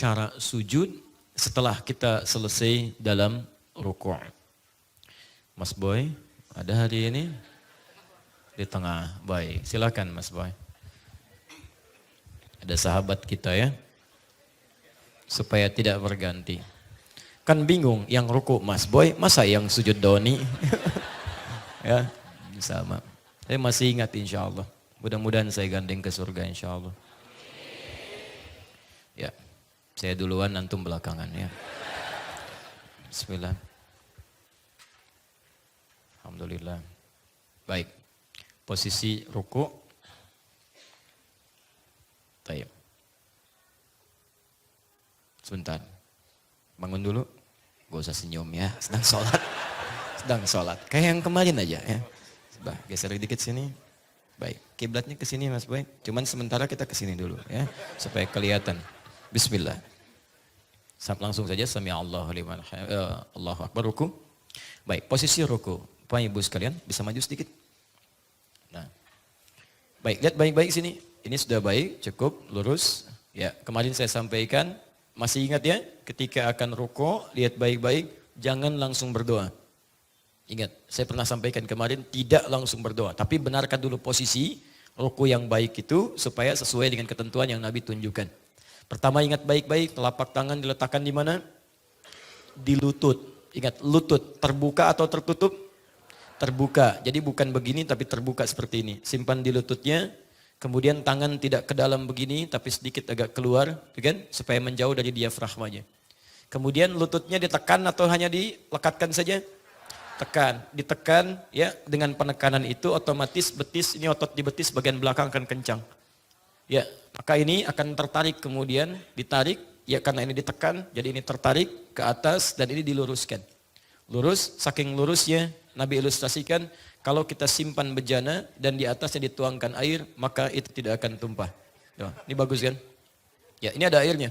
cara sujud setelah kita selesai dalam ruku'. Mas Boy, ada hari ini? Di tengah, baik. Silakan Mas Boy. Ada sahabat kita ya, supaya tidak berganti. Kan bingung, yang ruku Mas Boy, masa yang sujud Doni? Ya, sama. Saya masih ingat insya Allah. Mudah-mudahan saya gandeng ke surga insya Allah. Ya, saya duluan, antum belakangan ya. Bismillah. Alhamdulillah. Baik, posisi ruku. Tayyib. Sebentar, bangun dulu. Gak usah senyum ya, sedang sholat. Sedang sholat, kayak yang kemarin aja ya. Coba geser dikit sini. Baik, kiblatnya ke sini Mas Boy. Cuman sementara kita ke sini dulu ya, supaya kelihatan. Bismillah. Langsung saja sami Allahu liman Allahu akbar ruku. Baik, posisi ruku. Bapak Ibu sekalian bisa maju sedikit. Nah. Baik, lihat baik-baik sini. Ini sudah baik, cukup lurus. Ya, kemarin saya sampaikan, masih ingat ya, ketika akan ruku, lihat baik-baik, jangan langsung berdoa. Ingat, saya pernah sampaikan kemarin, tidak langsung berdoa. Tapi benarkan dulu posisi ruku yang baik itu supaya sesuai dengan ketentuan yang Nabi tunjukkan. Pertama ingat baik-baik, telapak tangan diletakkan di mana? Di lutut. Ingat, lutut terbuka atau tertutup? Terbuka. Jadi bukan begini tapi terbuka seperti ini. Simpan di lututnya. Kemudian tangan tidak ke dalam begini tapi sedikit agak keluar. Kan? Supaya menjauh dari diafragmanya. Kemudian lututnya ditekan atau hanya dilekatkan saja? Tekan, ditekan ya, dengan penekanan itu otomatis betis, ini otot di betis bagian belakang akan kencang. Ya, maka ini akan tertarik kemudian ditarik, ya karena ini ditekan, jadi ini tertarik ke atas dan ini diluruskan. Lurus, saking lurusnya Nabi ilustrasikan kalau kita simpan bejana dan di atasnya dituangkan air, maka itu tidak akan tumpah. Ya, ini bagus kan? Ya, ini ada airnya,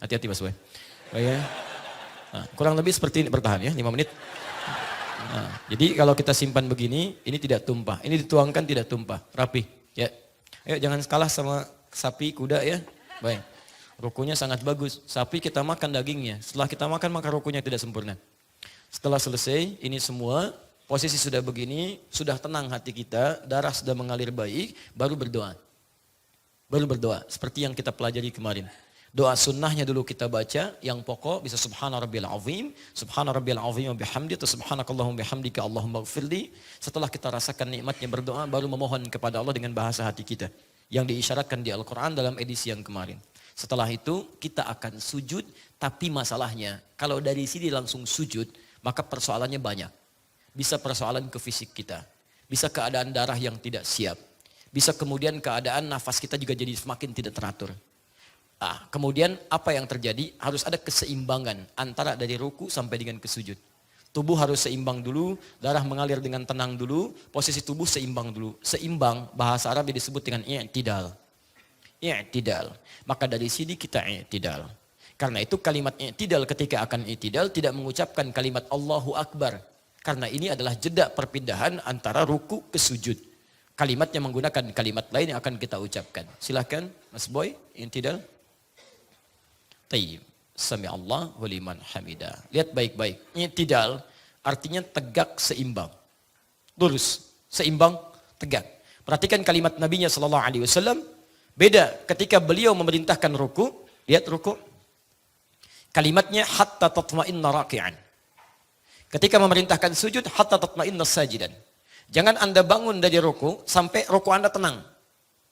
Hati-hati Mas Boy. Ya. Nah, kurang lebih seperti ini, bertahan ya, 5 menit. Nah, jadi kalau kita simpan begini, ini tidak tumpah. Ini dituangkan tidak tumpah, rapi. Ya, ayo jangan kalah sama sapi, kuda ya. Baik, rukunya sangat bagus. Sapi kita makan dagingnya. Setelah kita makan maka rukunya tidak sempurna. Setelah selesai, ini semua posisi sudah begini, sudah tenang hati kita, darah sudah mengalir baik, baru berdoa. Baru berdoa, seperti yang kita pelajari kemarin. Doa sunnahnya dulu kita baca, yang pokok bisa subhana rabbiyal azim wa bihamdi atau subhanakallahumma bihamdika Allahumma ighfirli. Setelah kita rasakan nikmatnya berdoa, baru memohon kepada Allah dengan bahasa hati kita. Yang diisyaratkan di Al-Quran dalam edisi yang kemarin. Setelah itu kita akan sujud, tapi masalahnya kalau dari sini langsung sujud, maka persoalannya banyak. Bisa persoalan ke fisik kita, bisa keadaan darah yang tidak siap, bisa kemudian keadaan nafas kita juga jadi semakin tidak teratur. Nah, kemudian apa yang terjadi? Harus ada keseimbangan antara dari ruku sampai dengan ke sujud. Tubuh harus seimbang dulu, darah mengalir dengan tenang dulu, posisi tubuh seimbang dulu. Seimbang, bahasa Arab disebut dengan i'tidal. I'tidal. Maka dari sini kita i'tidal. Karena itu kalimat i'tidal ketika akan i'tidal tidak mengucapkan kalimat Allahu Akbar. Karena ini adalah jeda perpindahan antara ruku ke sujud. Kalimatnya menggunakan kalimat lain yang akan kita ucapkan. Silahkan Mas Boy, i'tidal. Tayyib. Sami Allahu liman hamidah. Lihat baik-baik. I'tidal artinya tegak seimbang. Lurus, seimbang, tegak. Perhatikan kalimat Nabinya sallallahu alaihi wasallam. Beda ketika beliau memerintahkan ruku. Lihat ruku. Kalimatnya hatta tatma'inna raki'an. Ketika memerintahkan sujud hatta tatma'inna sajidan. Jangan Anda bangun dari ruku sampai ruku Anda tenang.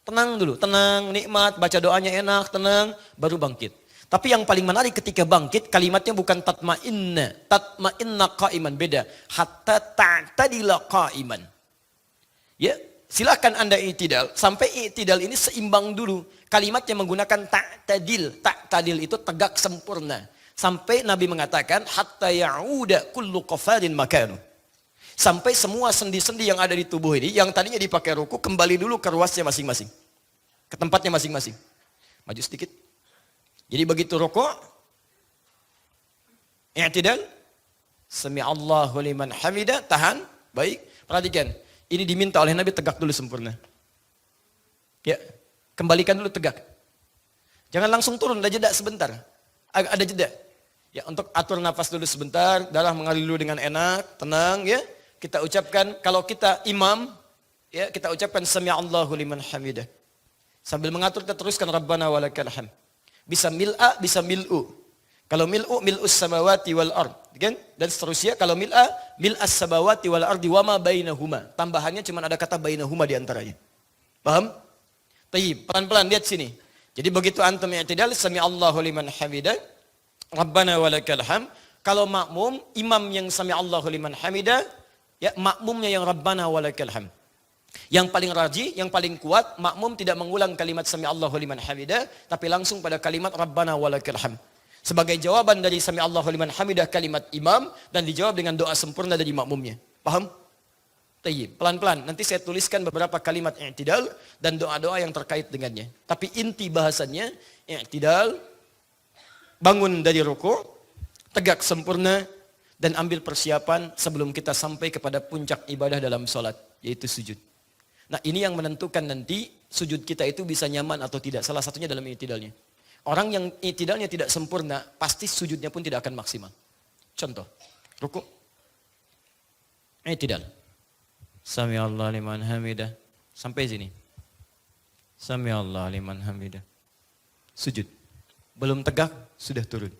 Tenang dulu, tenang, nikmat, baca doanya enak, tenang, baru bangkit. Tapi yang paling menarik ketika bangkit, kalimatnya bukan tatma'inna qa'iman, beda. Hatta ta'tadila qa'iman. Ya, silakan Anda i'tidal, sampai i'tidal ini seimbang dulu. Kalimatnya menggunakan ta'tadil itu tegak sempurna. Sampai Nabi mengatakan, hatta ya'uda kullu qafarin makanu. Sampai semua sendi-sendi yang ada di tubuh ini, yang tadinya dipakai ruku, kembali dulu ke ruasnya masing-masing. Ke tempatnya masing-masing. Maju sedikit. Jadi begitu rukuk, i'tidal, sami Allahu liman hamidah, tahan, baik. Perhatikan, ini diminta oleh Nabi tegak dulu sempurna. Ya, kembalikan dulu tegak. Jangan langsung turun, ada jeda sebentar. Ada jeda. Ya, untuk atur nafas dulu sebentar, darah mengalir dulu dengan enak, tenang ya. Kita ucapkan, kalau kita imam, ya kita ucapkan sami'allahu liman hamidah. Sambil mengatur kita teruskan Rabbana walakal hamd. Bisa mil'a, bisa mil'u. Kalau mil'u, mil'us samawati wal ard. Kan? Dan seterusnya, kalau mil'a, mil'as samawati wal ardi wa ma bainahuma. Tambahannya cuma ada kata bainahuma di antaranya. Paham? Tayyib, pelan-pelan lihat sini. Jadi begitu antum i'tidal, sami'allahu liman hamidah, Rabbana walakal hamd. Kalau makmum, imam yang sami'allahu liman hamidah, ya makmumnya yang Rabbana walakal hamd. Yang paling rajih, yang paling kuat, makmum tidak mengulang kalimat sami'allahu liman hamidah, tapi langsung pada kalimat Rabbana walakal hamd. Sebagai jawaban dari sami'allahu liman hamidah kalimat imam, dan dijawab dengan doa sempurna dari makmumnya. Paham? Tayyib, pelan-pelan. Nanti saya tuliskan beberapa kalimat i'tidal dan doa-doa yang terkait dengannya. Tapi inti bahasannya, i'tidal, bangun dari ruku', tegak sempurna, dan ambil persiapan sebelum kita sampai kepada puncak ibadah dalam sholat, yaitu sujud. Nah ini yang menentukan nanti sujud kita itu bisa nyaman atau tidak. Salah satunya dalam i'tidalnya. Orang yang i'tidalnya tidak sempurna, pasti sujudnya pun tidak akan maksimal. Contoh, ruku', i'tidal. Sami'allahu liman hamidah. Sampai sini. Sami'allahu liman hamidah. Sujud. Belum tegak, sudah turun.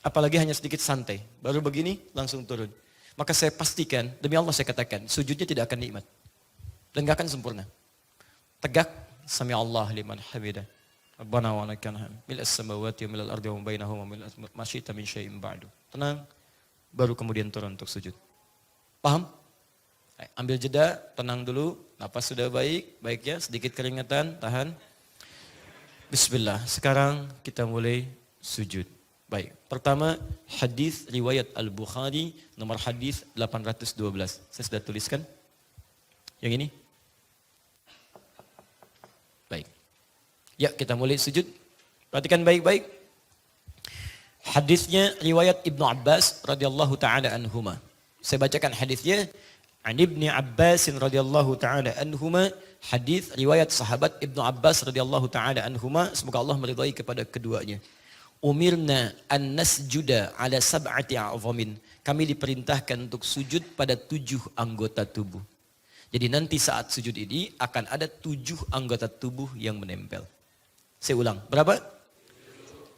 Apalagi hanya sedikit santai. Baru begini, langsung turun. Maka saya pastikan, demi Allah saya katakan, sujudnya tidak akan nikmat. Dan gak akan sempurna. Tegak, Sami'allahu liman hamidah. Rabbana wa lakal hamd. Mil'as samawati wa mil'al ardi wa bainahuma mil'as ma syi'ta min syai'in ba'du. Tenang. Baru kemudian turun untuk sujud. Paham? Ambil jeda, tenang dulu, napas sudah baik, baiknya sedikit keringatan, tahan. Bismillah, sekarang kita mulai sujud. Baik, pertama hadis riwayat Al-Bukhari nomor hadis 812. Saya sudah tuliskan. Yang ini? Baik. Ya, kita mulai sujud. Perhatikan baik-baik. Hadisnya riwayat Ibnu Abbas radhiyallahu taala anhuma. Saya bacakan hadisnya. An Ibni Abbas radhiyallahu taala anhuma, hadis riwayat sahabat Ibnu Abbas radhiyallahu taala anhuma, semoga Allah meridai kepada keduanya. Umirna an nasjuda ala sab'ati a'zamin. Kami diperintahkan untuk sujud pada 7 anggota tubuh. Jadi nanti saat sujud ini akan ada 7 anggota tubuh yang menempel. Saya ulang, berapa?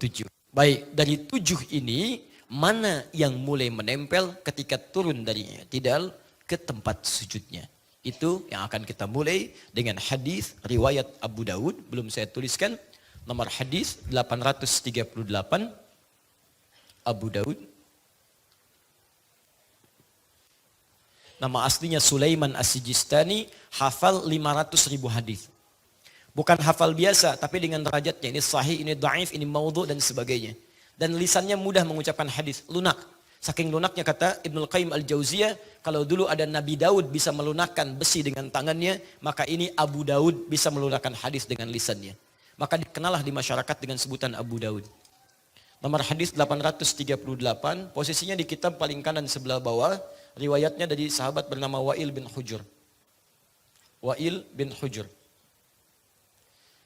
7. Baik, dari 7 ini mana yang mulai menempel ketika turun dari i'tidal ke tempat sujudnya. Itu yang akan kita mulai dengan hadis riwayat Abu Daud, belum saya tuliskan, nomor hadis 838 Abu Daud. Nama aslinya Sulaiman As-Sijistani, hafal 500.000 hadis. Bukan hafal biasa, tapi dengan derajatnya. Ini sahih, ini dhaif, ini maudhu dan sebagainya. Dan lisannya mudah mengucapkan hadis, lunak. Saking lunaknya kata Ibnul Qayyim Al-Jauziyah, kalau dulu ada Nabi Daud bisa melunakkan besi dengan tangannya, maka ini Abu Daud bisa melunakkan hadis dengan lisannya. Maka dikenalah di masyarakat dengan sebutan Abu Daud. Nomor hadis 838, posisinya di kitab paling kanan sebelah bawah, riwayatnya dari sahabat bernama Wa'il bin Hujur. Wa'il bin Hujur.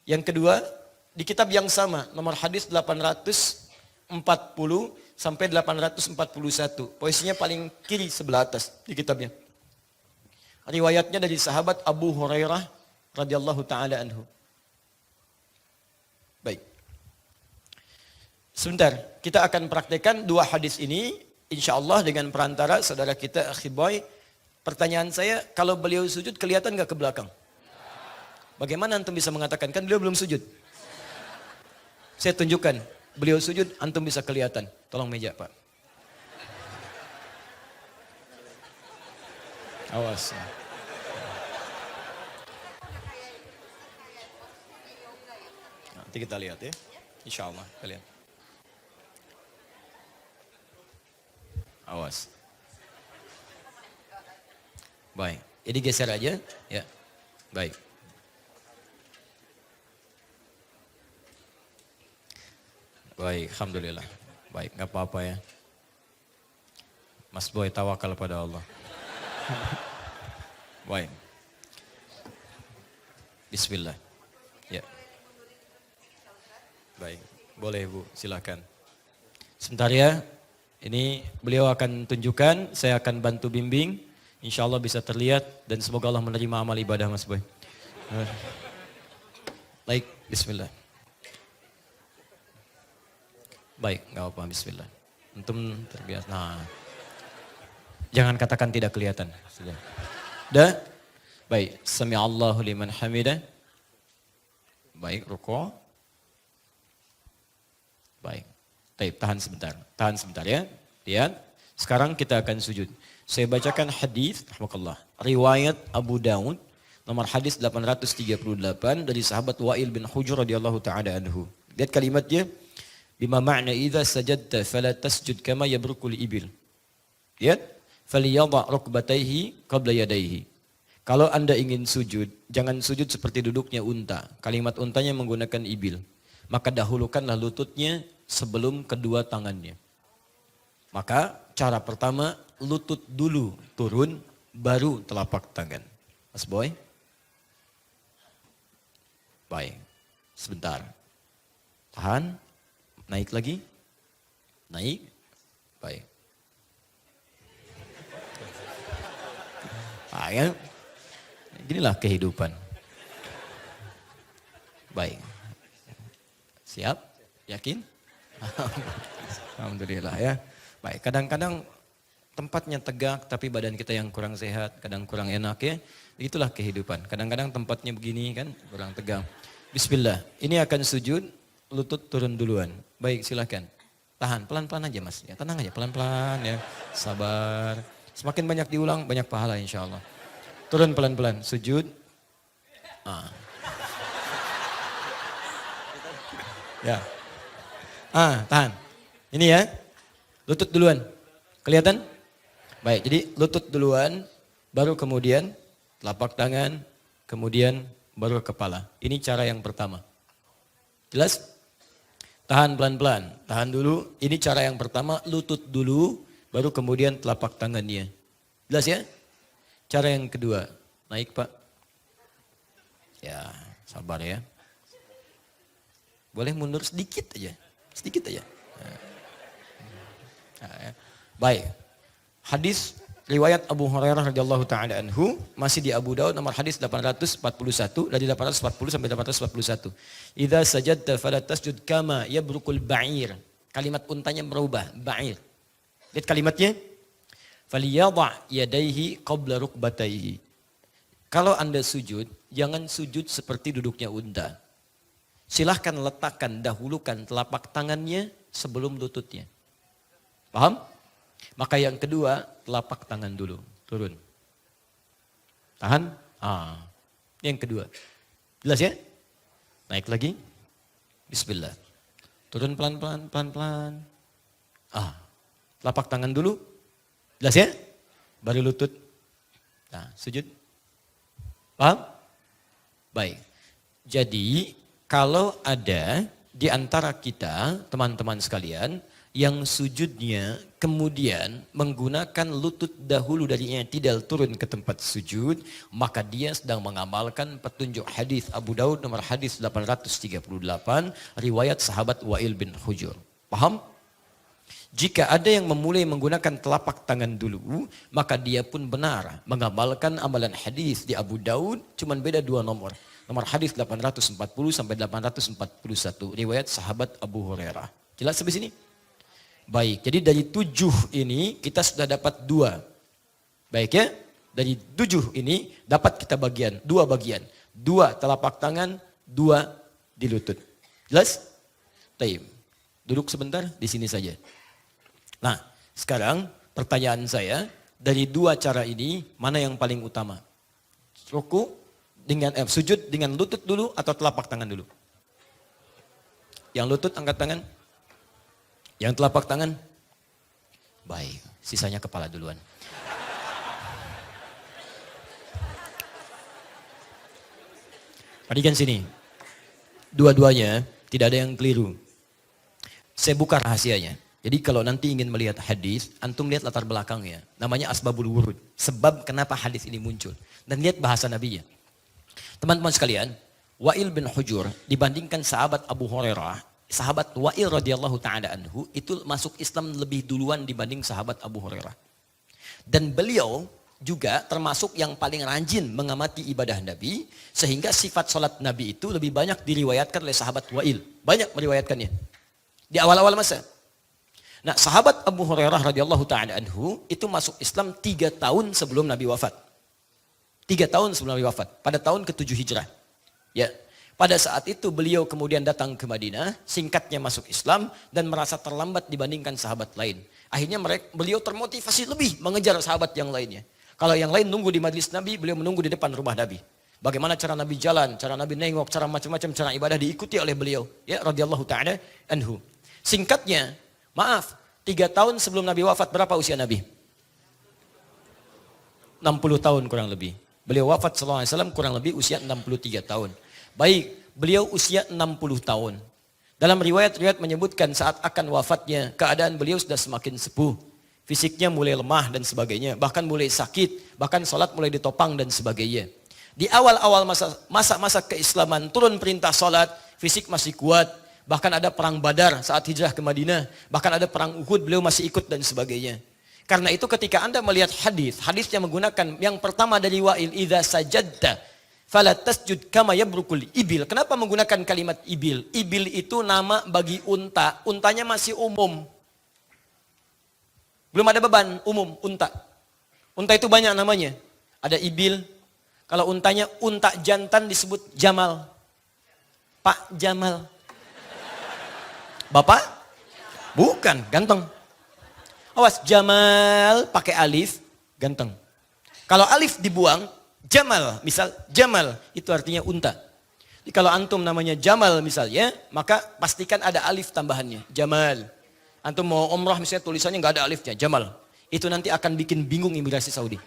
Yang kedua, di kitab yang sama, nomor hadis 840 sampai 841. Posisinya paling kiri sebelah atas di kitabnya. Riwayatnya dari sahabat Abu Hurairah radhiyallahu taala anhu. Baik. Sebentar, kita akan praktekkan 2 hadis ini insyaallah dengan perantara saudara kita Akhi Boy. Pertanyaan saya, kalau beliau sujud kelihatan enggak ke belakang? Bagaimana antum bisa mengatakan, kan beliau belum sujud? Saya tunjukkan. Beliau sujud, antum bisa kelihatan. Tolong meja, Pak. Awas. Nanti kita lihat ya. Insya Allah kalian. Awas. Baik. Jadi geser aja. Ya. Baik. Baik, alhamdulillah. Baik, nggak apa-apa ya. Mas Boy tawakal pada Allah. Baik. Bismillah. Ya. Baik, boleh Bu, silakan. Sebentar ya, ini beliau akan tunjukkan, saya akan bantu bimbing. Insya Allah bisa terlihat dan semoga Allah menerima amal ibadah Mas Boy. Baik, bismillah. Baik, nggak apa-apa, bismillah. Antum terbiasa. Nah, jangan katakan tidak kelihatan. Sudah. Dah? Baik, sami Allahu liman hamidah. Baik, rukuk. Baik. Baik, tahan sebentar ya. Lihat, sekarang kita akan sujud. Saya bacakan hadis, rahmatullah. Riwayat Abu Daud, nomor hadis 838 dari sahabat Wa'il bin Hujr radhiyallahu taala anhu. Lihat kalimatnya, bima ma'na idza sajadta fala tasjud kama yabrukul ibil. Lihat, faliyadha rukbatayhi qabla yadayhi. Kalau Anda ingin sujud, jangan sujud seperti duduknya unta. Kalimat untanya menggunakan ibil. Maka dahulukanlah lututnya sebelum kedua tangannya. Maka cara pertama, lutut dulu turun, baru telapak tangan. Mas Boy? Baik, sebentar. Tahan, naik lagi. Naik, baik. Ya. Inilah kehidupan. Baik. Siap? Yakin? Alhamdulillah ya. Baik, kadang-kadang tempatnya tegak tapi badan kita yang kurang sehat, kadang kurang enak ya. Itulah kehidupan. Kadang-kadang tempatnya begini kan, kurang tegang. Bismillah. Ini akan sujud, lutut turun duluan. Baik, silakan. Tahan, pelan-pelan aja Mas. Ya, tenang aja, pelan-pelan ya. Sabar. Semakin banyak diulang, banyak pahala insya Allah. Turun pelan-pelan, sujud. Ya. Tahan. Ini ya. Lutut duluan. Kelihatan? Baik, jadi lutut duluan, baru kemudian telapak tangan, kemudian baru kepala. Ini cara yang pertama. Jelas? Tahan pelan-pelan. Tahan dulu. Ini cara yang pertama, lutut dulu, baru kemudian telapak tangannya. Jelas ya? Cara yang kedua. Naik Pak. Ya, sabar ya. Boleh mundur sedikit aja. Sedikit aja. Ya. Baik. Hadis riwayat Abu Hurairah radhiyallahu taala anhu masih di Abu Daud nomor hadis 841 dari 840 sampai 841. Idza sajadta fala tasjud kama yabrukul ba'ir. Kalimat untanya berubah, ba'ir. Lihat kalimatnya. Faliyadha yadayhi qabla rukbatayhi. Kalau Anda sujud, jangan sujud seperti duduknya unta. Silahkan letakkan, dahulukan telapak tangannya sebelum lututnya. Paham? Maka yang kedua, telapak tangan dulu. Turun. Tahan. Yang kedua. Jelas ya? Naik lagi. Bismillah. Turun pelan-pelan, pelan-pelan. Telapak tangan dulu. Jelas ya? Baru lutut. Nah, sujud. Paham? Baik. Jadi, kalau ada di antara kita, teman-teman sekalian, yang sujudnya kemudian menggunakan lutut dahulu dari i'tidal turun ke tempat sujud, maka dia sedang mengamalkan petunjuk hadis Abu Daud nomor hadis 838, riwayat sahabat Wa'il bin Hujr. Paham? Jika ada yang memulai menggunakan telapak tangan dulu, maka dia pun benar mengamalkan amalan hadis di Abu Daud, cuman beda 2 nomor. Nomor hadis 840 sampai 841, riwayat sahabat Abu Hurairah. Jelas sampai sini? Baik, jadi dari 7 ini kita sudah dapat 2. Baik ya, dari 7 ini dapat kita bagian, 2 bagian. 2 telapak tangan, 2 di lutut. Jelas? Taib. Duduk sebentar di sini saja. Nah, sekarang pertanyaan saya, dari 2 cara ini mana yang paling utama? Ruku dengan sujud dengan lutut dulu atau telapak tangan dulu? Yang lutut angkat tangan. Yang telapak tangan? Baik, sisanya kepala duluan. Perhatikan sini. Dua-duanya tidak ada yang keliru. Saya buka rahasianya. Jadi kalau nanti ingin melihat hadis, antum lihat latar belakangnya. Namanya asbabul wurud. Sebab kenapa hadis ini muncul. Dan lihat bahasa Nabinya. Teman-teman sekalian, Wa'il bin Hujr dibandingkan sahabat Abu Hurairah, sahabat Wa'il radhiyallahu ta'ala anhu itu masuk Islam lebih duluan dibanding sahabat Abu Hurairah. Dan beliau juga termasuk yang paling rajin mengamati ibadah Nabi, sehingga sifat sholat Nabi itu lebih banyak diriwayatkan oleh sahabat Wa'il. Banyak meriwayatkannya. Di awal-awal masa. Nah, sahabat Abu Hurairah radhiyallahu ta'ala anhu itu masuk Islam 3 tahun sebelum Nabi wafat. 3 tahun sebelum Nabi wafat, pada tahun ke-7 Hijrah. Ya. Pada saat itu beliau kemudian datang ke Madinah, singkatnya masuk Islam dan merasa terlambat dibandingkan sahabat lain. Akhirnya beliau termotivasi lebih mengejar sahabat yang lainnya. Kalau yang lain nunggu di majlis Nabi, beliau menunggu di depan rumah Nabi. Bagaimana cara Nabi jalan, cara Nabi nengok, cara macam-macam cara ibadah diikuti oleh beliau. Ya, radhiyallahu ta'ala anhu. Singkatnya, maaf, 3 tahun sebelum Nabi wafat, berapa usia Nabi? 60 tahun kurang lebih. Beliau wafat sallallahu alaihi wasallam kurang lebih usia 63 tahun. Baik, beliau usia 60 tahun. Dalam riwayat-riwayat menyebutkan saat akan wafatnya, keadaan beliau sudah semakin sepuh. Fisiknya mulai lemah dan sebagainya, bahkan mulai sakit, bahkan sholat mulai ditopang dan sebagainya. Di awal-awal masa-masa keislaman, turun perintah sholat, fisik masih kuat. Bahkan ada perang Badar saat hijrah ke Madinah. Bahkan ada perang Uhud, beliau masih ikut dan sebagainya. Karena itu ketika Anda melihat hadis yang menggunakan yang pertama dari Wa'il, idza sajadta fala tasjud kama yabrukul ibil. Kenapa menggunakan kalimat ibil? Ibil itu nama bagi unta. Untanya masih umum. Belum ada beban, umum, unta. Unta itu banyak namanya. Ada ibil. Kalau untanya unta jantan disebut Jamal. Pak Jamal. Bapak? Bukan, ganteng. Awas, Jamal pakai alif, ganteng. Kalau alif dibuang, Jamal, misal Jamal, itu artinya unta. Jadi kalau antum namanya Jamal misalnya, maka pastikan ada alif tambahannya, Jamal. Antum mau umrah misalnya tulisannya nggak ada alifnya, Jamal. Itu nanti akan bikin bingung imigrasi Saudi.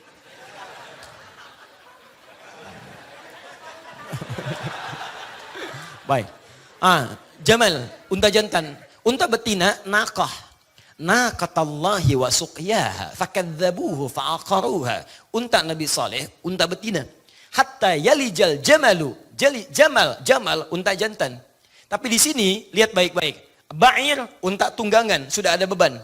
Baik. Jamal, unta jantan. Unta betina, naqah. Naqatallahi wa suqyaha fakadzabuhu fa'aqaruha. Unta Nabi Saleh, unta betina. Hatta yalijal jamalu, jamal, unta jantan. Tapi di sini lihat baik-baik. Ba'ir, unta tunggangan, sudah ada beban.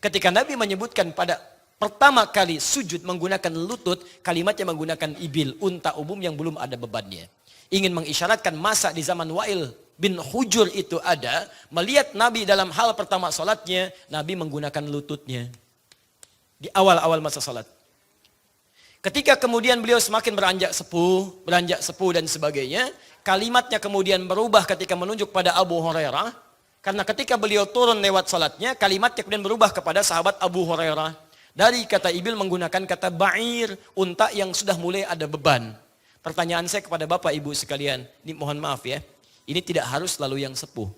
Ketika Nabi menyebutkan pada pertama kali sujud menggunakan lutut, kalimatnya menggunakan ibil, unta umum yang belum ada bebannya. Ingin mengisyaratkan masa di zaman Wa'il bin Hujur itu ada, melihat Nabi dalam hal pertama salatnya, Nabi menggunakan lututnya. Di awal-awal masa salat. Ketika kemudian beliau semakin beranjak sepuh dan sebagainya, kalimatnya kemudian berubah ketika menunjuk pada Abu Hurairah. Karena ketika beliau turun lewat salatnya, kalimatnya kemudian berubah kepada sahabat Abu Hurairah. Dari kata ibil menggunakan kata ba'ir, unta yang sudah mulai ada beban. Pertanyaan saya kepada Bapak Ibu sekalian, ini mohon maaf ya, ini tidak harus selalu yang sepuh.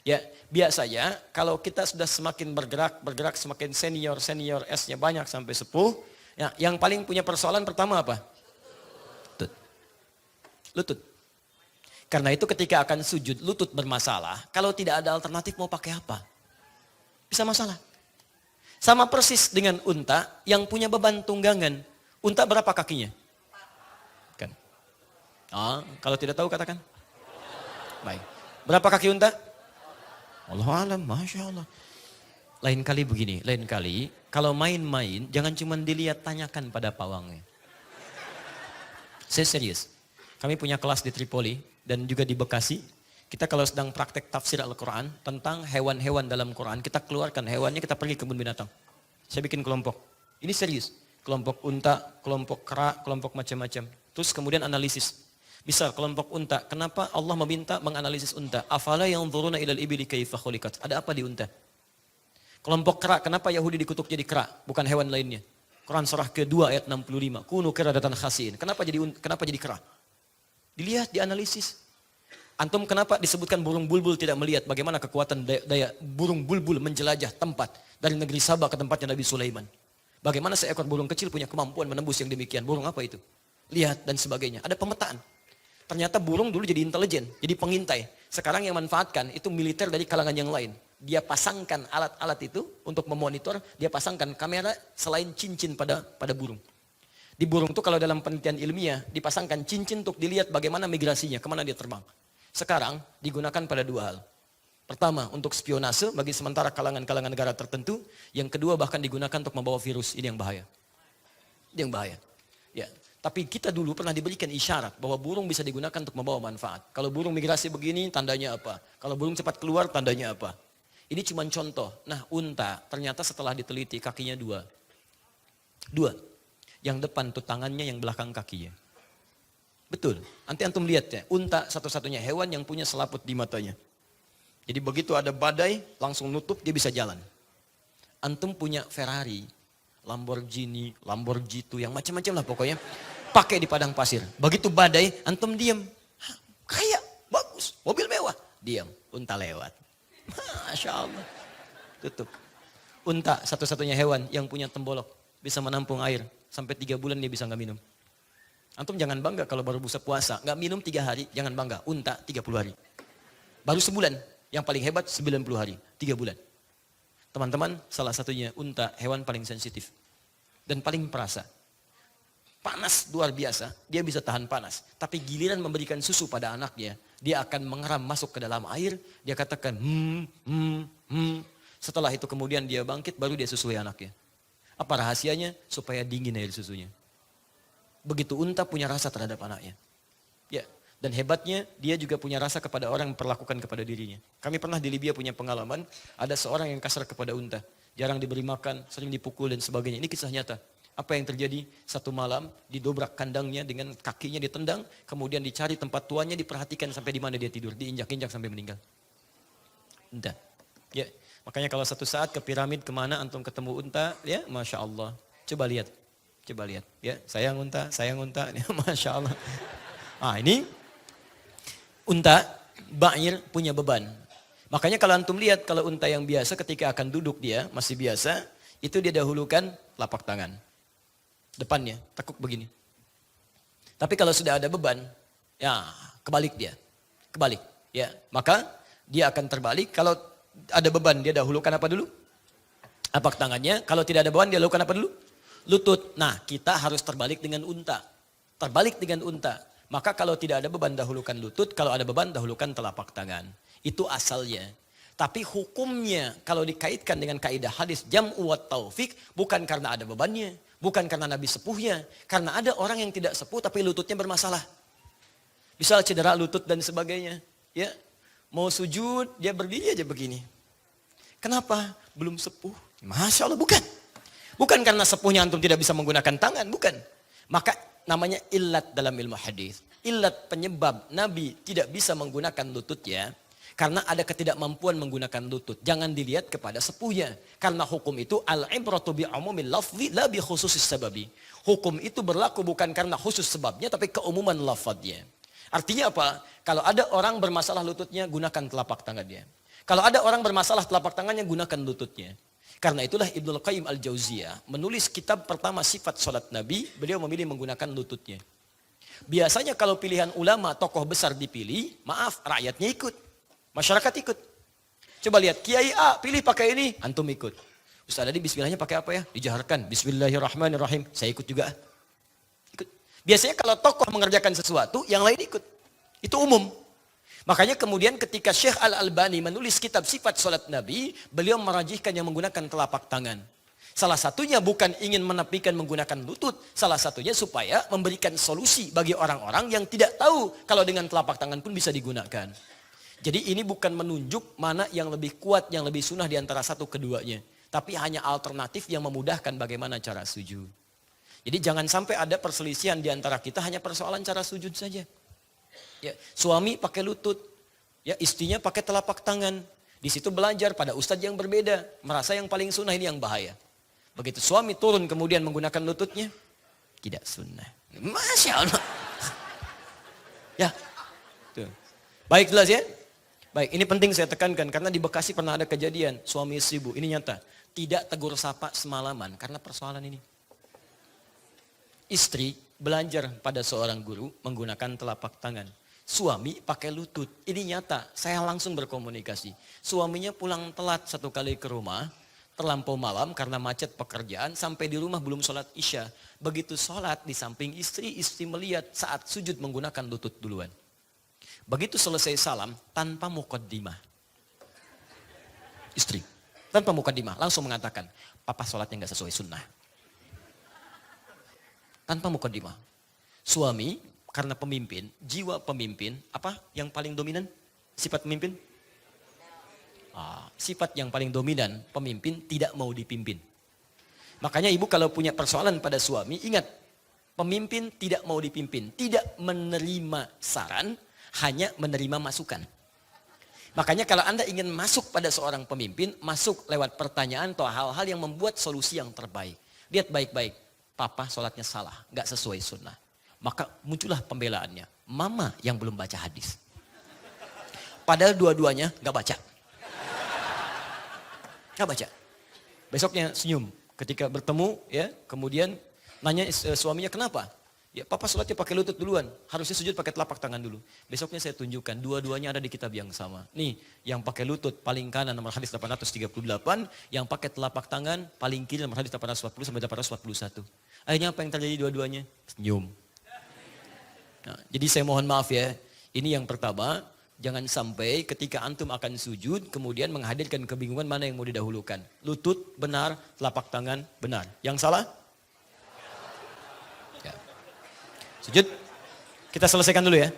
Ya, biasanya kalau kita sudah semakin bergerak semakin senior, S-nya banyak sampai sepuh, ya, yang paling punya persoalan pertama apa? Lutut. Karena itu ketika akan sujud, lutut bermasalah, kalau tidak ada alternatif mau pakai apa? Bisa masalah. Sama persis dengan unta yang punya beban tunggangan. Unta berapa kakinya? Kan. Kalau tidak tahu katakan. Baik. Berapa kaki unta? Allahu a'lam, Masya Allah. Lain kali begini, lain kali kalau main-main jangan cuma dilihat, tanyakan pada pawangnya. Saya serius. Kami punya kelas di Tripoli dan juga di Bekasi. Kita kalau sedang praktek tafsir Al-Quran tentang hewan-hewan dalam Quran, kita keluarkan hewannya, kita pergi ke kebun binatang. Saya bikin kelompok. Ini serius. Kelompok unta, kelompok kera, kelompok macam-macam. Terus kemudian analisis. Bisa kelompok unta, kenapa Allah meminta menganalisis unta? Afala yanzuruna ilal ibili kaifa khuliqat. Ada apa di unta? Kelompok kera, kenapa Yahudi dikutuk jadi kera, bukan hewan lainnya? Quran surah kedua ayat 65. Kunu qiradatan khasiin. Kenapa jadi kera? Dilihat, dianalisis. Antum kenapa disebutkan burung bulbul tidak melihat bagaimana kekuatan daya burung bulbul menjelajah tempat dari negeri Sabah ke tempatnya Nabi Sulaiman. Bagaimana seekor burung kecil punya kemampuan menembus yang demikian. Burung apa itu? Lihat dan sebagainya. Ada pemetaan. Ternyata burung dulu jadi intelijen, jadi pengintai. Sekarang yang manfaatkan itu militer dari kalangan yang lain. Dia pasangkan alat-alat itu untuk memonitor, dia pasangkan kamera selain cincin pada burung. Di burung itu kalau dalam penelitian ilmiah dipasangkan cincin untuk dilihat bagaimana migrasinya, kemana dia terbang. Sekarang digunakan pada 2 hal. Pertama, untuk spionase bagi sementara kalangan-kalangan negara tertentu. Yang kedua, bahkan digunakan untuk membawa virus. Ini yang bahaya. Ini yang bahaya. Ya. Tapi kita dulu pernah diberikan isyarat bahwa burung bisa digunakan untuk membawa manfaat. Kalau burung migrasi begini, tandanya apa? Kalau burung cepat keluar, tandanya apa? Ini cuma contoh. Nah, unta ternyata setelah diteliti kakinya dua. Dua. Yang depan tuh tangannya, yang belakang kakinya. Betul. Nanti antum lihat ya. Unta satu-satunya hewan yang punya selaput di matanya. Jadi begitu ada badai, langsung nutup, dia bisa jalan. Antum punya Ferrari, Lamborghini, Lamborghini, yang macam-macam lah pokoknya. Pakai di padang pasir. Begitu badai, antum diam. Kaya, bagus, mobil mewah. Diam, unta lewat. Masya Allah. Tutup. Unta satu-satunya hewan yang punya tembolok. Bisa menampung air. Sampai 3 bulan dia bisa nggak minum. Antum jangan bangga kalau baru busa puasa. Nggak minum 3 hari, jangan bangga. Unta 30 hari. Baru sebulan. Yang paling hebat 90 hari. 3 bulan. Teman-teman, salah satunya unta, hewan paling sensitif. Dan paling perasa. Panas luar biasa, dia bisa tahan panas. Tapi giliran memberikan susu pada anaknya, dia akan mengeram masuk ke dalam air, dia katakan Setelah itu kemudian dia bangkit, baru dia susui anaknya. Apa rahasianya? Supaya dingin air susunya. Begitu unta punya rasa terhadap anaknya. Ya, dan hebatnya dia juga punya rasa kepada orang yang memperlakukan kepada dirinya. Kami pernah di Libya punya pengalaman, ada seorang yang kasar kepada unta. Jarang diberi makan, sering dipukul dan sebagainya. Ini kisah nyata. Apa yang terjadi? Satu malam didobrak kandangnya dengan kakinya ditendang, kemudian dicari tempat tuannya, diperhatikan sampai di mana dia tidur, diinjak-injak sampai meninggal. Unta. Ya, makanya kalau satu saat ke piramid kemana antum ketemu unta, ya Masya Allah. Coba lihat, ya sayang unta, ya, Masya Allah. Ini unta, ba'ir punya beban. Makanya kalau antum lihat, kalau unta yang biasa ketika akan duduk dia, masih biasa, itu dia dahulukan telapak tangan. Depannya, tekuk begini. Tapi kalau sudah ada beban, ya kebalik dia. Kebalik. Ya, maka dia akan terbalik. Kalau ada beban, dia dahulukan apa dulu? Telapak tangannya. Kalau tidak ada beban, dia lakukan apa dulu? Lutut. Nah, kita harus terbalik dengan unta. Terbalik dengan unta. Maka kalau tidak ada beban, dahulukan lutut. Kalau ada beban, dahulukan telapak tangan. Itu asalnya. Tapi hukumnya kalau dikaitkan dengan kaidah hadis jam'u wa taufik, bukan karena ada bebannya, bukan karena Nabi sepuhnya, karena ada orang yang tidak sepuh tapi lututnya bermasalah. Misal cedera lutut dan sebagainya, ya. Mau sujud, dia berdiri aja begini. Kenapa? Belum sepuh. Masya Allah, bukan. Bukan karena sepuhnya antum tidak bisa menggunakan tangan, bukan. Maka namanya illat dalam ilmu hadis. Illat penyebab Nabi tidak bisa menggunakan lututnya karena ada ketidakmampuan menggunakan lutut. Jangan dilihat kepada sepuhnya. Karena hukum itu al-ibratu bi'umumil lafzi la bi khususis sababi. Hukum itu berlaku bukan karena khusus sebabnya tapi keumuman lafadznya. Artinya apa? Kalau ada orang bermasalah lututnya, gunakan telapak tangannya. Kalau ada orang bermasalah telapak tangannya, gunakan lututnya. Karena itulah Ibnul Qayyim Al-Jauziyah menulis kitab pertama sifat salat Nabi, beliau memilih menggunakan lututnya. Biasanya kalau pilihan ulama, tokoh besar dipilih, maaf, rakyatnya ikut. Masyarakat ikut. Coba lihat, Kiai A pilih pakai ini, antum ikut. Ustaz tadi bismillahnya pakai apa ya? Dijaharkan, bismillahirrahmanirrahim. Saya ikut juga. Ikut. Biasanya kalau tokoh mengerjakan sesuatu, yang lain ikut. Itu umum. Makanya kemudian ketika Syekh Al-Albani menulis kitab sifat salat Nabi, beliau merajihkan yang menggunakan telapak tangan. Salah satunya bukan ingin menepikan menggunakan lutut, salah satunya supaya memberikan solusi bagi orang-orang yang tidak tahu kalau dengan telapak tangan pun bisa digunakan. Jadi ini bukan menunjuk mana yang lebih kuat, yang lebih sunnah di antara satu keduanya. Tapi hanya alternatif yang memudahkan bagaimana cara sujud. Jadi jangan sampai ada perselisihan di antara kita hanya persoalan cara sujud saja. Ya, suami pakai lutut, ya istrinya pakai telapak tangan. Di situ belajar pada ustadz yang berbeda, merasa yang paling sunnah ini yang bahaya. Begitu suami turun kemudian menggunakan lututnya, tidak sunnah. Masya Allah. Ya, tuh. Baik jelas ya. Baik, ini penting saya tekankan karena di Bekasi pernah ada kejadian suami istri bu, ini nyata. Tidak tegur sapa semalaman karena persoalan ini. Istri belajar pada seorang guru menggunakan telapak tangan. Suami pakai lutut. Ini nyata, saya langsung berkomunikasi. Suaminya pulang telat satu kali ke rumah, terlampau malam karena macet pekerjaan, sampai di rumah belum sholat isya. Begitu sholat di samping istri, istri melihat saat sujud menggunakan lutut duluan. Begitu selesai salam, tanpa muqaddimah. Istri. Tanpa mukadimah, langsung mengatakan, papa sholatnya nggak sesuai sunnah. Tanpa mukadimah. Suami, karena pemimpin, jiwa pemimpin, apa yang paling dominan? Sifat pemimpin? Sifat yang paling dominan, pemimpin tidak mau dipimpin. Makanya ibu kalau punya persoalan pada suami, ingat, pemimpin tidak mau dipimpin, tidak menerima saran, hanya menerima masukan. Makanya kalau Anda ingin masuk pada seorang pemimpin, masuk lewat pertanyaan atau hal-hal yang membuat solusi yang terbaik. Lihat baik-baik, papa sholatnya salah, gak sesuai sunnah. Maka muncullah pembelaannya, mama yang belum baca hadis. Padahal dua-duanya gak baca. Gak baca. Besoknya senyum, ketika bertemu ya, kemudian nanya suaminya kenapa? Ya papa sholatnya pakai lutut duluan, harusnya sujud pakai telapak tangan dulu. Besoknya saya tunjukkan, dua-duanya ada di kitab yang sama. Nih, yang pakai lutut paling kanan nomor hadis 838, yang pakai telapak tangan paling kiri nomor hadis 840 sampai 841. Akhirnya apa yang terjadi dua-duanya? Senyum. Nah, jadi saya mohon maaf ya, ini yang pertama, jangan sampai ketika antum akan sujud, kemudian menghadirkan kebingungan mana yang mau didahulukan. Lutut benar, telapak tangan benar. Yang salah? Sujud, kita selesaikan dulu ya.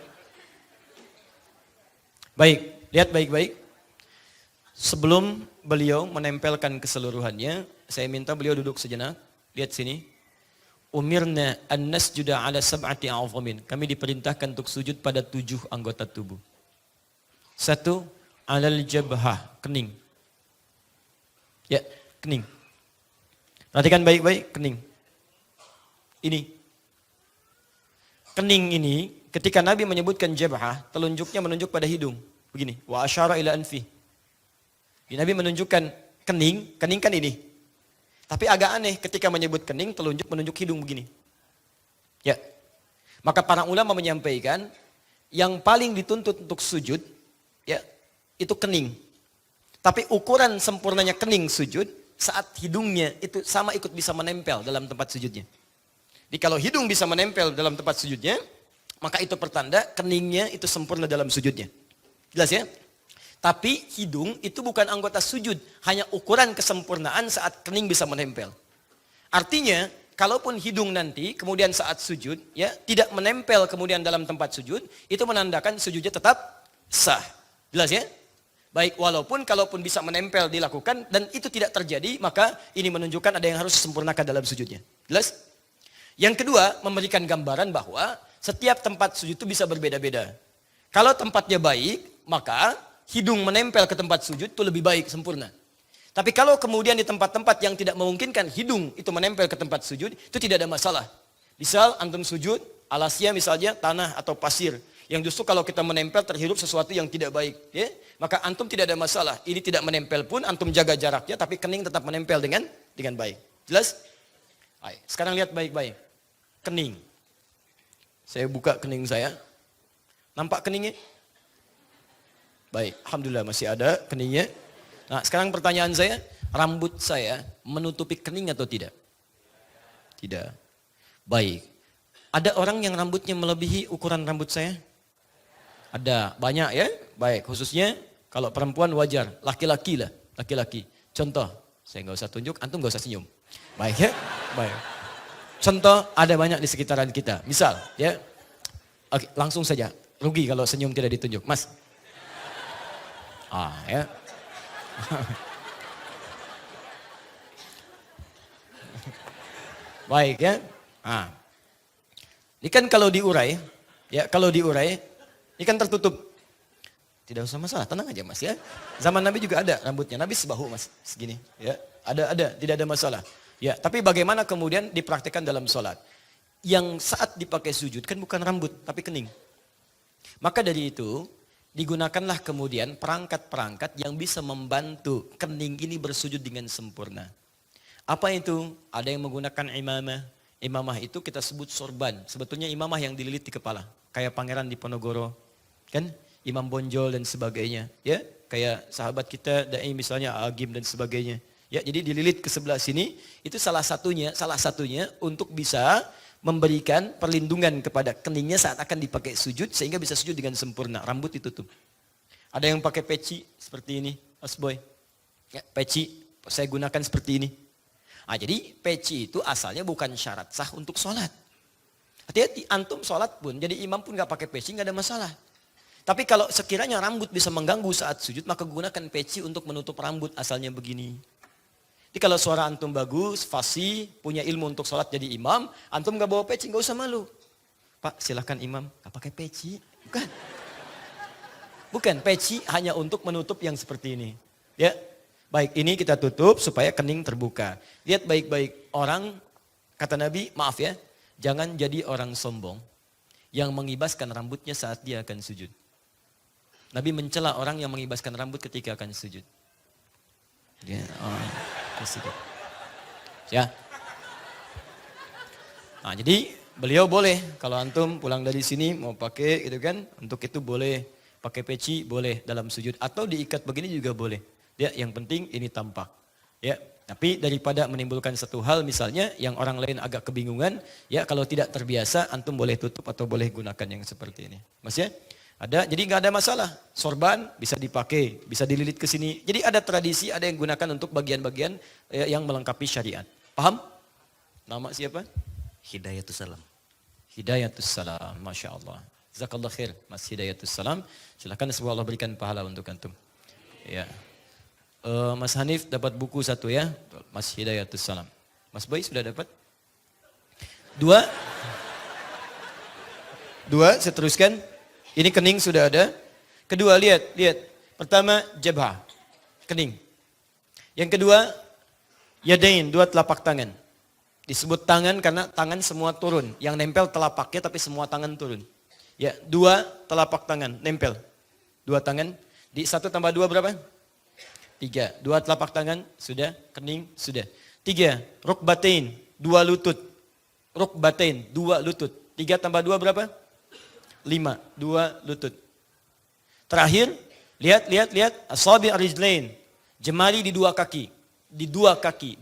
Baik, lihat baik-baik. Sebelum beliau menempelkan keseluruhannya, saya minta beliau duduk sejenak. Lihat sini. Umirna an nasjuda ala sab'ati a'zamin. Kami diperintahkan untuk sujud pada 7 anggota tubuh. 1, alal jabhah, kening. Ya, kening. Perhatikan baik-baik, kening. Ini. Kening ini, ketika Nabi menyebutkan jabhah, telunjuknya menunjuk pada hidung. Begini, wa asyara ila anfi. Nabi menunjukkan kening, kening kan ini. Tapi agak aneh ketika menyebut kening, telunjuk menunjuk hidung begini. Ya. Maka para ulama menyampaikan, yang paling dituntut untuk sujud, ya, itu kening. Tapi ukuran sempurnanya kening sujud, saat hidungnya itu sama ikut bisa menempel dalam tempat sujudnya. Jadi kalau hidung bisa menempel dalam tempat sujudnya, maka itu pertanda keningnya itu sempurna dalam sujudnya. Jelas ya? Tapi hidung itu bukan anggota sujud, hanya ukuran kesempurnaan saat kening bisa menempel. Artinya, kalaupun hidung nanti kemudian saat sujud ya tidak menempel kemudian dalam tempat sujud, itu menandakan sujudnya tetap sah. Jelas ya? Baik, walaupun kalaupun bisa menempel dilakukan dan itu tidak terjadi, maka ini menunjukkan ada yang harus disempurnakan dalam sujudnya. Jelas? Yang kedua, memberikan gambaran bahwa setiap tempat sujud itu bisa berbeda-beda. Kalau tempatnya baik, maka hidung menempel ke tempat sujud itu lebih baik, sempurna. Tapi kalau kemudian di tempat-tempat yang tidak memungkinkan hidung itu menempel ke tempat sujud, itu tidak ada masalah. Misal antum sujud, alasnya misalnya tanah atau pasir. Yang justru kalau kita menempel terhirup sesuatu yang tidak baik. Ya? Maka antum tidak ada masalah. Ini tidak menempel pun, antum jaga jaraknya, tapi kening tetap menempel dengan baik. Jelas? Baik. Sekarang lihat baik-baik. Kening. Saya buka kening saya. Nampak keningnya? Baik, alhamdulillah masih ada keningnya. Nah, sekarang pertanyaan saya, rambut saya menutupi kening atau tidak? Tidak. Baik. Ada orang yang rambutnya melebihi ukuran rambut saya? Ada, banyak ya? Baik, khususnya kalau perempuan wajar, laki-laki lah, laki-laki. Contoh, saya nggak usah tunjuk, antum nggak usah senyum. Baik ya? Baik. Contoh ada banyak di sekitaran kita. Misal, ya. Oke, langsung saja. Rugi kalau senyum tidak ditunjuk. Mas. Ya. Baik ya. Ini kan kalau diurai, ya kalau diurai, ini kan tertutup. Tidak usah masalah, tenang aja Mas ya. Zaman Nabi juga ada rambutnya. Nabi sebahu Mas, segini. Ya, ada, tidak ada masalah. Ya, tapi bagaimana kemudian dipraktikkan dalam sholat? Yang saat dipakai sujud kan bukan rambut, tapi kening. Maka dari itu, digunakanlah kemudian perangkat-perangkat yang bisa membantu kening ini bersujud dengan sempurna. Apa itu? Ada yang menggunakan imamah. Imamah itu kita sebut sorban. Sebetulnya imamah yang dililit di kepala. Kayak Pangeran Diponegoro. Kan? Imam Bonjol dan sebagainya. Ya, kayak sahabat kita, Dai misalnya Agim dan sebagainya. Ya, jadi dililit ke sebelah sini, itu salah satunya untuk bisa memberikan perlindungan kepada keningnya saat akan dipakai sujud, sehingga bisa sujud dengan sempurna. Rambut itu tuh. Ada yang pakai peci seperti ini, Mas Boy. Ya, peci saya gunakan seperti ini. Jadi peci itu asalnya bukan syarat sah untuk sholat. Hati-hati, antum sholat pun, jadi imam pun gak pakai peci, gak ada masalah. Tapi kalau sekiranya rambut bisa mengganggu saat sujud, maka gunakan peci untuk menutup rambut asalnya begini. Jadi kalau suara antum bagus, fasih, punya ilmu untuk sholat jadi imam, antum gak bawa peci, gak usah malu. Pak silahkan imam, gak pakai peci. Bukan. Bukan, peci hanya untuk menutup yang seperti ini. Ya, baik ini kita tutup supaya kening terbuka. Lihat baik-baik, orang, kata Nabi, maaf ya, jangan jadi orang sombong yang mengibaskan rambutnya saat dia akan sujud. Nabi mencela orang yang mengibaskan rambut ketika akan sujud. Ya, sujud. Ya. Nah, jadi beliau boleh kalau antum pulang dari sini mau pakai gitu kan, untuk itu boleh pakai peci, boleh dalam sujud atau diikat begini juga boleh. Ya, yang penting ini tampak. Ya, tapi daripada menimbulkan satu hal misalnya yang orang lain agak kebingungan, ya kalau tidak terbiasa antum boleh tutup atau boleh gunakan yang seperti ini. Mas ya? Ada, jadi nggak ada masalah. Sorban bisa dipakai, bisa dililit ke sini. Jadi ada tradisi, ada yang gunakan untuk bagian-bagian yang melengkapi syariat. Paham? Nama siapa? Hidayatus Salam. Hidayatus Salam, Masya Allah. Jazakallah khair, Mas Hidayatus Salam. Silakan semoga Allah berikan pahala untuk antum. Ya. Mas Hanif dapat buku satu ya, Mas Hidayatus Salam. Mas Boy sudah dapat? Dua, saya teruskan. Ini kening sudah ada. Kedua, lihat. Pertama, jabhah, kening. Yang kedua, yadain, dua telapak tangan. Disebut tangan karena tangan semua turun. Yang nempel telapaknya tapi semua tangan turun. Ya, dua telapak tangan, nempel. Dua tangan, di 1 tambah 2 berapa? 3. Dua telapak tangan, sudah. Kening, sudah. 3, rukbatain, 2 lutut. Rukbatain, 2 lutut. 3 tambah 2 berapa? 5, 2 lutut. Terakhir, lihat. Asabi ar-rijlain, jemari di 2 kaki. Di 2 kaki.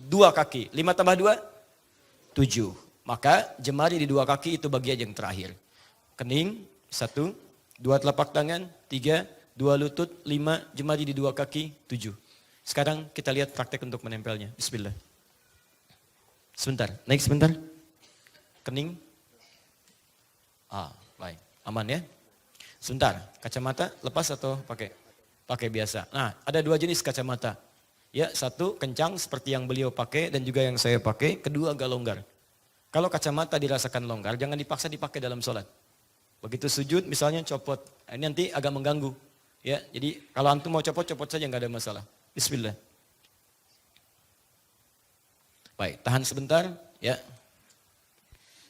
5 tambah 2? 7. Maka jemari di 2 kaki itu bagian yang terakhir. Kening, 1, 2 telapak tangan, 3, 2 lutut, 5, jemari di 2 kaki, 7. Sekarang kita lihat praktek untuk menempelnya. Bismillah. Sebentar, naik sebentar. Kening. Baik. Aman ya? Sebentar, kacamata lepas atau pakai? Pakai biasa. Nah, ada 2 jenis kacamata. Ya, 1 kencang seperti yang beliau pakai dan juga yang saya pakai. Kedua agak longgar. Kalau kacamata dirasakan longgar, jangan dipaksa dipakai dalam sholat. Begitu sujud misalnya copot. Ini nanti agak mengganggu. Ya, jadi kalau antum mau copot saja nggak ada masalah. Bismillah. Baik, tahan sebentar. Ya.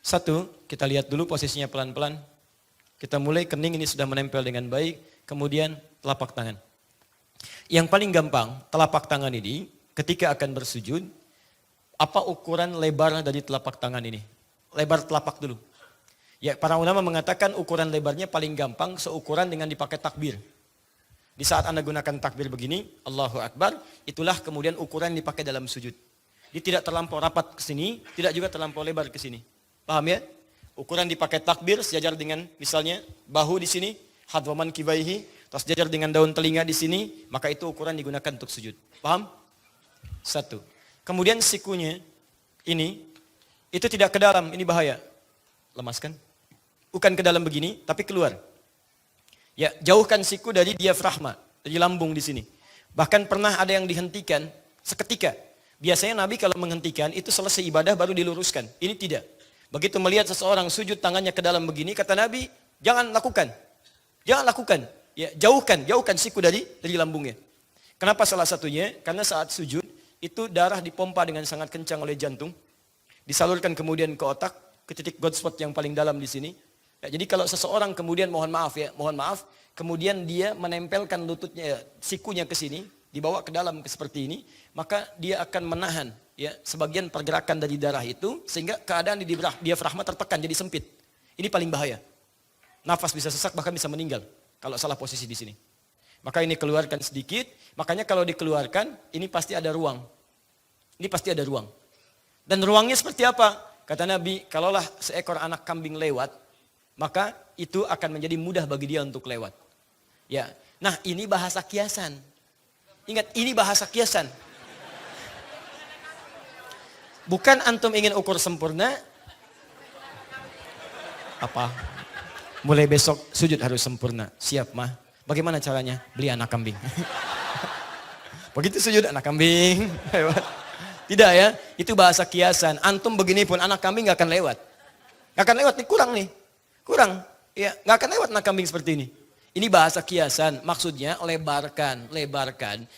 1, kita lihat dulu posisinya pelan-pelan. Kita mulai kening ini sudah menempel dengan baik, kemudian telapak tangan. Yang paling gampang, telapak tangan ini ketika akan bersujud, apa ukuran lebar dari telapak tangan ini? Lebar telapak dulu. Ya, para ulama mengatakan ukuran lebarnya paling gampang seukuran dengan dipakai takbir. Di saat Anda gunakan takbir begini, Allahu Akbar, itulah kemudian ukuran yang dipakai dalam sujud. Dia tidak terlampau rapat ke sini, tidak juga terlampau lebar ke sini. Paham ya? Ukuran dipakai takbir sejajar dengan misalnya bahu di sini, hadwaman kibaihi, terus sejajar dengan daun telinga di sini, maka itu ukuran digunakan untuk sujud. Paham? 1. Kemudian sikunya ini itu tidak ke dalam, ini bahaya. Lemaskan. Bukan ke dalam begini, tapi keluar. Ya, jauhkan siku dari diafragma, dari lambung di sini. Bahkan pernah ada yang dihentikan seketika. Biasanya Nabi kalau menghentikan itu selesai ibadah baru diluruskan. Ini tidak. Begitu melihat seseorang sujud tangannya ke dalam begini, kata Nabi, jangan lakukan. Jangan lakukan. Ya, jauhkan siku dari lambungnya. Kenapa salah satunya? Karena saat sujud itu darah dipompa dengan sangat kencang oleh jantung. Disalurkan kemudian ke otak, ke titik God spot yang paling dalam di sini. Ya, jadi kalau seseorang kemudian mohon maaf, kemudian dia menempelkan lututnya, sikunya ke sini, dibawa ke dalam seperti ini, maka dia akan menahan ya sebagian pergerakan dari darah itu sehingga keadaan di diafragma tertekan jadi sempit. Ini paling bahaya. Nafas bisa sesak bahkan bisa meninggal kalau salah posisi di sini. Maka ini keluarkan sedikit, makanya kalau dikeluarkan ini pasti ada ruang. Ini pasti ada ruang. Dan ruangnya seperti apa? Kata Nabi, kalaulah seekor anak kambing lewat, maka itu akan menjadi mudah bagi dia untuk lewat. Ya. Nah, ini bahasa kiasan. Ingat, ini bahasa kiasan. Bukan antum ingin ukur sempurna. Apa? Mulai besok sujud harus sempurna. Siap mah. Bagaimana caranya? Beli anak kambing. Begitu sujud anak kambing. Tidak ya, itu bahasa kiasan. Antum begini pun anak kambing gak akan lewat. Gak akan lewat nih, kurang nih. Kurang. Ya, gak akan lewat anak kambing seperti ini. Ini bahasa kiasan, maksudnya lebarkan,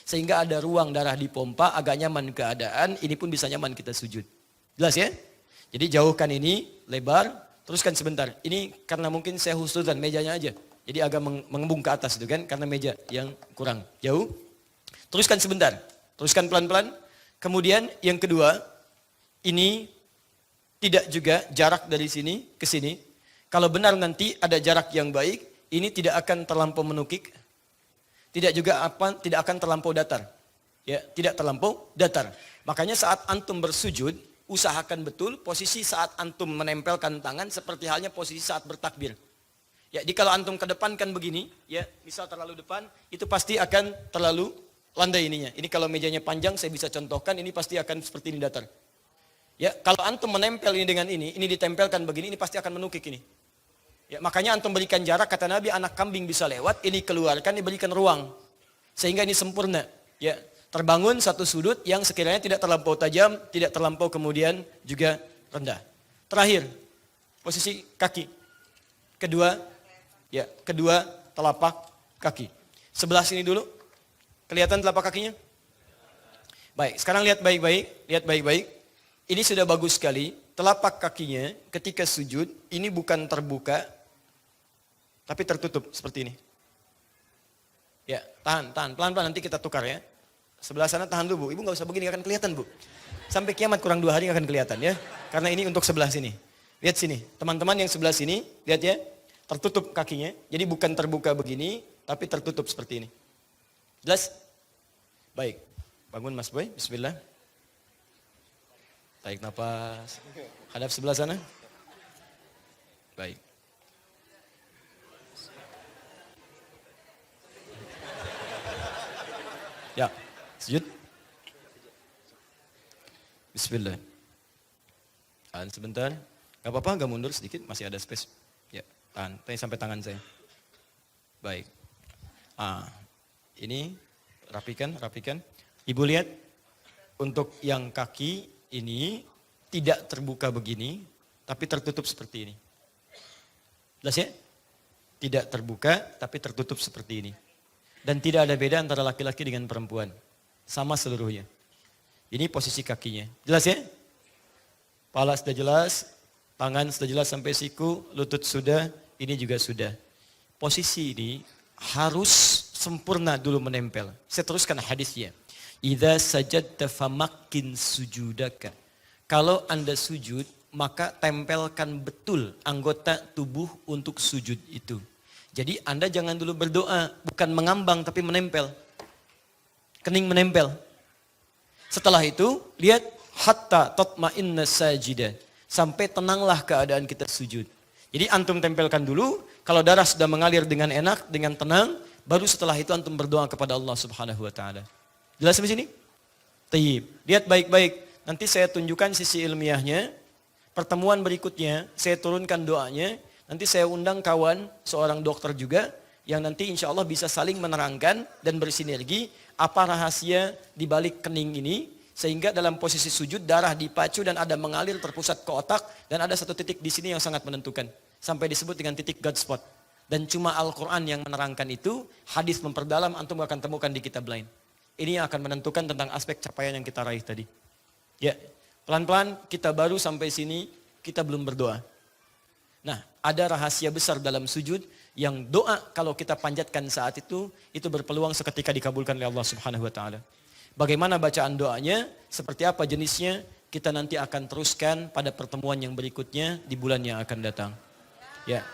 sehingga ada ruang darah dipompa, agak nyaman keadaan, ini pun bisa nyaman kita sujud. Jelas ya? Jadi jauhkan ini, lebar, teruskan sebentar. Ini karena mungkin saya khususkan mejanya aja. Jadi agak mengembung ke atas itu kan, karena meja yang kurang jauh. Teruskan sebentar, teruskan pelan-pelan. Kemudian yang kedua, ini tidak juga jarak dari sini ke sini. Kalau benar nanti ada jarak yang baik, ini tidak akan terlampau menukik, tidak akan terlampau datar. Ya, tidak terlampau datar. Makanya saat antum bersujud, usahakan betul posisi saat antum menempelkan tangan seperti halnya posisi saat bertakbir. Ya, jadi kalau antum kedepankan begini, ya, misal terlalu depan, itu pasti akan terlalu landai ininya. Ini kalau mejanya panjang saya bisa contohkan, ini pasti akan seperti ini datar. Ya, kalau antum menempel ini dengan ini ditempelkan begini, ini pasti akan menukik ini. Ya, makanya antum berikan jarak, kata Nabi, anak kambing bisa lewat, ini keluarkan, diberikan ruang. Sehingga ini sempurna. Ya, terbangun satu sudut yang sekiranya tidak terlampau tajam, tidak terlampau kemudian juga rendah. Terakhir, posisi kaki. Kedua telapak kaki. Sebelah sini dulu. Kelihatan telapak kakinya? Baik, sekarang lihat baik-baik. Ini sudah bagus sekali. Telapak kakinya ketika sujud, ini bukan terbuka, tapi tertutup seperti ini. Ya, tahan, pelan-pelan nanti kita tukar ya. Sebelah sana tahan dulu Bu, Ibu gak usah begini, akan kelihatan Bu. Sampai kiamat kurang 2 hari akan kelihatan ya. Karena ini untuk sebelah sini. Lihat sini, teman-teman yang sebelah sini, lihat ya. Tertutup kakinya, jadi bukan terbuka begini, tapi tertutup seperti ini. Jelas? Baik, bangun Mas Boy, bismillah. Tarik nafas, hadap sebelah sana. Baik. Ya, sujud. Bismillah. Tahan sebentar. Gak apa-apa, gak mundur sedikit, masih ada space. Ya, tahan sampai tangan saya. Baik. Ini rapikan. Ibu lihat, untuk yang kaki ini tidak terbuka begini, tapi tertutup seperti ini. Jelas ya? Tidak terbuka, tapi tertutup seperti ini. Dan tidak ada beda antara laki-laki dengan perempuan. Sama seluruhnya. Ini posisi kakinya. Jelas ya? Kepala sudah jelas, tangan sudah jelas sampai siku, lutut sudah, ini juga sudah. Posisi ini harus sempurna dulu menempel. Saya teruskan hadisnya. Idza sajadta famakkin sujudaka. Kalau Anda sujud, maka tempelkan betul anggota tubuh untuk sujud itu. Jadi Anda jangan dulu berdoa, bukan mengambang tapi menempel. Kening menempel. Setelah itu, lihat hatta tatma'inna sajida. Sampai tenanglah keadaan kita sujud. Jadi antum tempelkan dulu, kalau darah sudah mengalir dengan enak, dengan tenang, baru setelah itu antum berdoa kepada Allah Subhanahu wa taala. Jelas sampai sini? Tayyib. Lihat baik-baik. Nanti saya tunjukkan sisi ilmiahnya. Pertemuan berikutnya saya turunkan doanya. Nanti saya undang kawan, seorang dokter juga, yang nanti insya Allah bisa saling menerangkan dan bersinergi apa rahasia di balik kening ini. Sehingga dalam posisi sujud darah dipacu dan ada mengalir terpusat ke otak. Dan ada satu titik di sini yang sangat menentukan. Sampai disebut dengan titik God spot. Dan cuma Al-Quran yang menerangkan itu, hadis memperdalam, antum akan temukan di kitab lain. Ini yang akan menentukan tentang aspek capaian yang kita raih tadi. Ya, pelan-pelan kita baru sampai sini, kita belum berdoa. Nah, ada rahasia besar dalam sujud yang doa kalau kita panjatkan saat itu berpeluang seketika dikabulkan oleh Allah Subhanahu wa taala. Bagaimana bacaan doanya, seperti apa jenisnya, kita nanti akan teruskan pada pertemuan yang berikutnya di bulan yang akan datang. Ya.